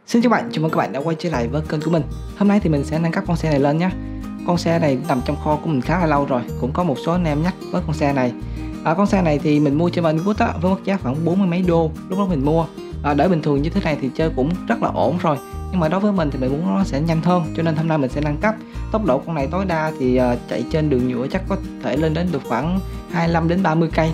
Xin chào các bạn, chào mừng các bạn đã quay trở lại với kênh của mình. Hôm nay thì mình sẽ nâng cấp con xe này lên nhé. Con xe này nằm trong kho của mình khá là lâu rồi, cũng có một số anh em nhắc với con xe này. Con xe này thì mình mua trên Vinwood á, với mức giá khoảng 40 mấy đô lúc đó mình mua. Để bình thường như thế này thì chơi cũng rất là ổn rồi, nhưng mà đối với mình thì mình muốn nó sẽ nhanh hơn, cho nên hôm nay mình sẽ nâng cấp. Tốc độ con này tối đa thì chạy trên đường nhựa chắc có thể lên đến được khoảng 25 đến 30 cây.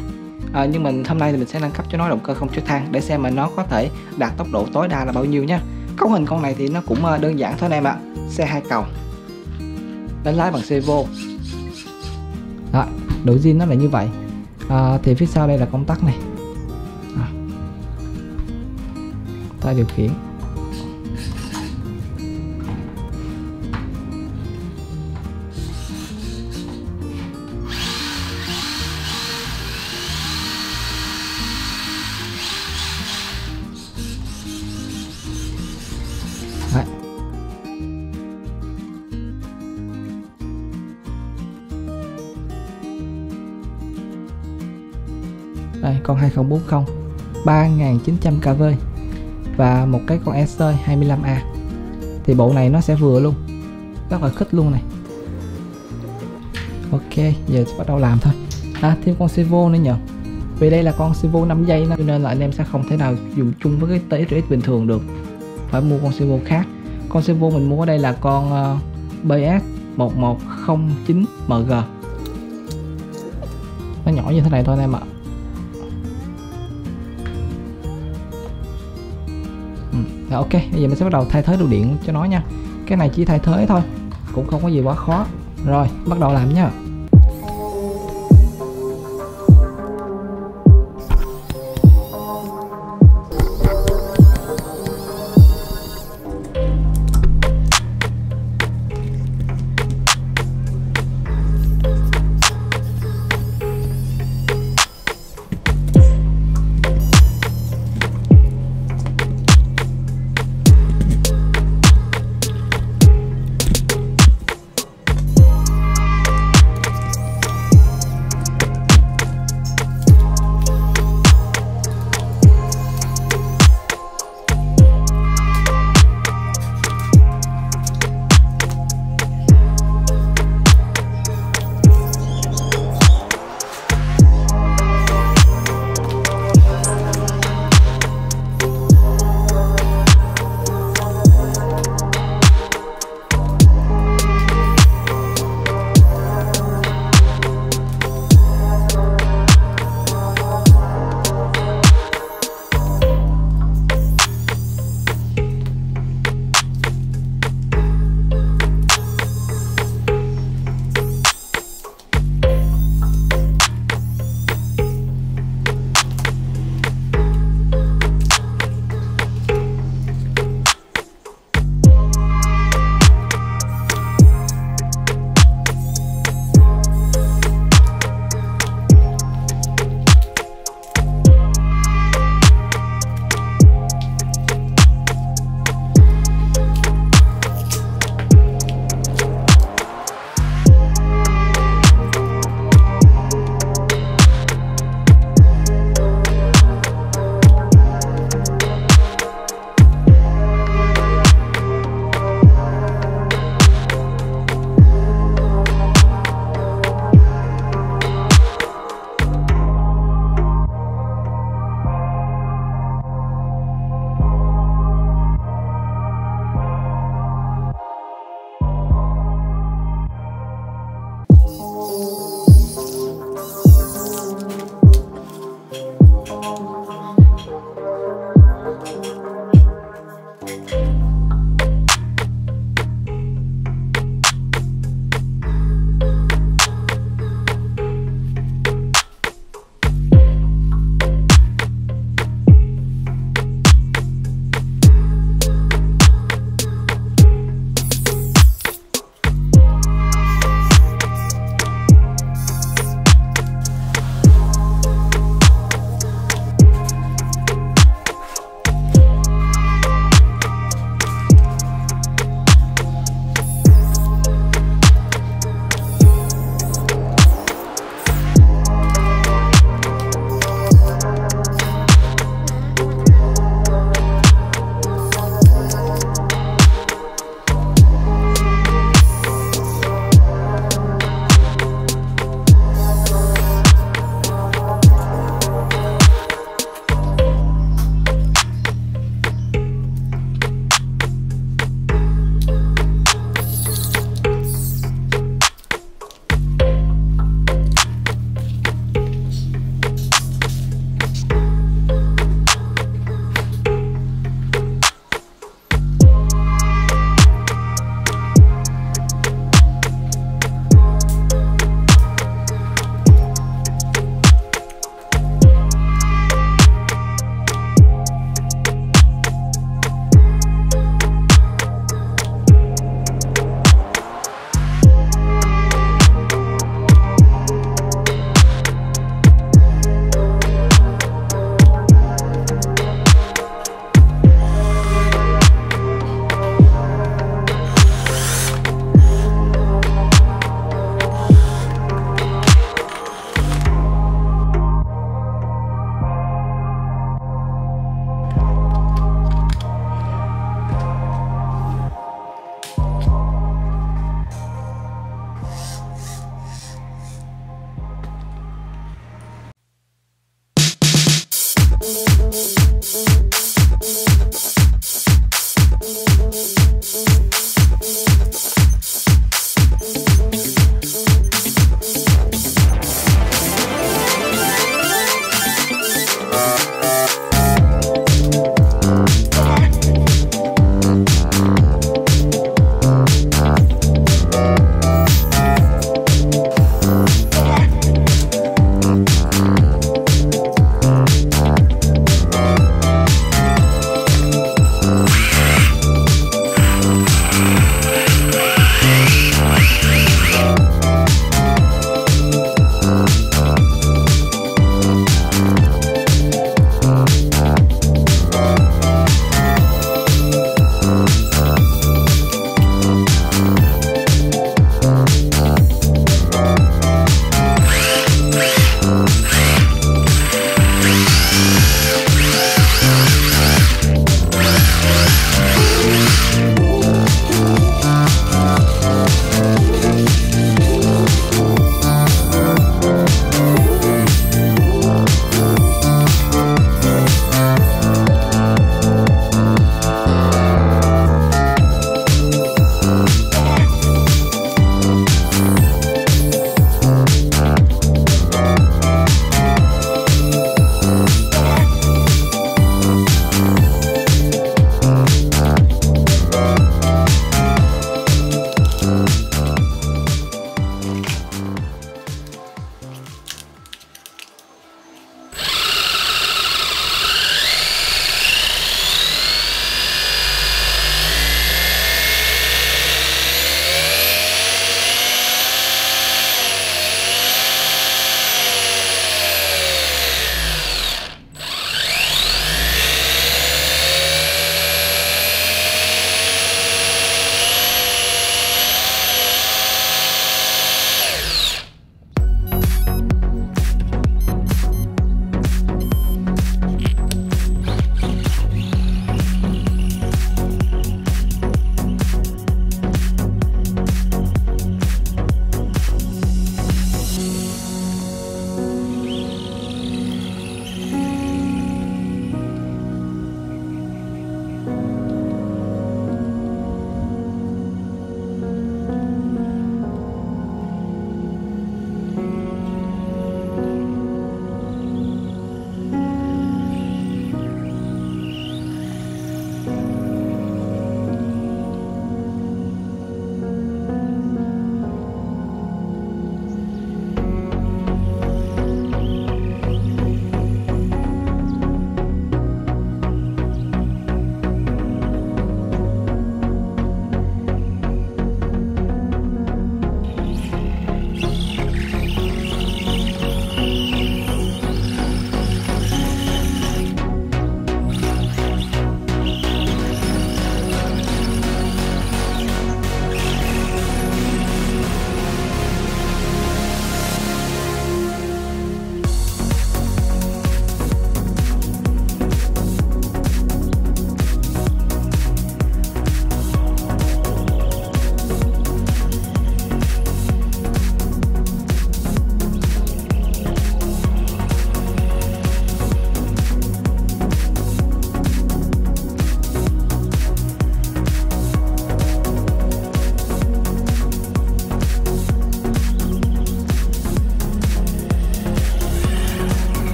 Nhưng mình hôm nay thì mình sẽ nâng cấp cho nó động cơ không chở than để xem mà nó có thể đạt tốc độ tối đa là bao nhiêu nha. Cấu hình con này thì nó cũng đơn giản thôi anh em ạ. Xe 2 cầu, đánh lái bằng servo. Độ zin nó là như vậy. Thì phía sau đây là công tắc này, tay điều khiển. Đấy. Đây, con 2040 3900 kV và một cái con ST 25A. Thì bộ này nó sẽ vừa luôn, rất là khích luôn này. Ok, giờ bắt đầu làm thôi. Thêm con servo nữa nhờ. Vì đây là con servo 5 giây cho nên là anh em sẽ không thể nào dùng chung với cái TSX bình thường được, phải mua con servo khác. Con servo mình mua ở đây là con PG1109MG. Nó nhỏ như thế này thôi anh em ạ. Ok, bây giờ mình sẽ bắt đầu thay thế đồ điện cho nó nha. Cái này chỉ thay thế thôi, cũng không có gì quá khó. Rồi, bắt đầu làm nha.